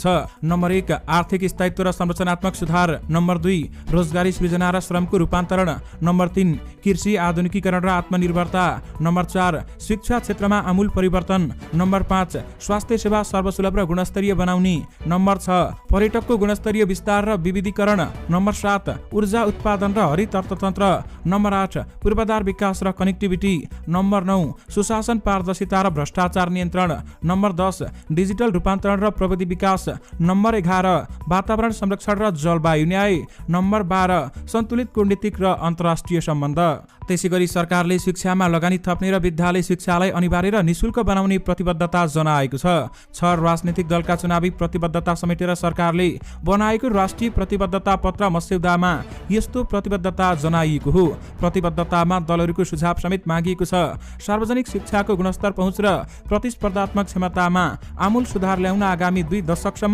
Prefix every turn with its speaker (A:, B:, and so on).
A: Number 1 आर्थिक स्थायित्व र संरचनात्मक सुधार, नम्बर 2 रोजगारी सृजना र श्रमको रूपान्तरण, नम्बर 3 कृषि आधुनिकीकरण र आत्मनिर्भरता, नम्बर 4 शिक्षा क्षेत्रमा आमूल परिवर्तन, नम्बर 5 स्वास्थ्य सेवा सर्वसुलभ र गुणस्तरीय बनाउने, नम्बर 6 पर्यटकको गुणस्तरीय विस्तार र विविधीकरण, नम्बर 7 ऊर्जा उत्पादन र हरित अर्थतन्त्र, नम्बर 8 पूर्वाधार विकास र कनेक्टिभिटी, नम्बर 9 सुशासन पारदर्शिता र भ्रष्टाचार नियन्त्रण, नम्बर 10 डिजिटल रूपान्तरण र प्रविधि विकास, नम्बर 11 वातावरण संरक्षण र जलवायु न्याय, नम्बर 12 सन्तुलित कूटनीतिक र अन्तर्राष्ट्रिय सम्बन्ध। त्यसैगरी सरकारले शिक्षामा लगानी थप्ने र विद्यालय शिक्षालाई अनिवार्य र निशुल्क बनाउने प्रतिबद्धता जनाएको छ। राजनीतिक दलका चुनावी प्रतिबद्धता समेटेर सरकारले बनाएको राष्ट्रिय प्रतिबद्धता पत्र मस्यौदामा यस्तो प्रतिबद्धता जनाइएको हो। प्रतिबद्धतामा दलहरूको सुझाव समेत मागिएको छ। सार्वजनिक शिक्षाको गुणस्तर, पहुँच र प्रतिस्पर्धात्मक क्षमतामा आमूल सुधार ल्याउन आगामी 2 दशकसम्म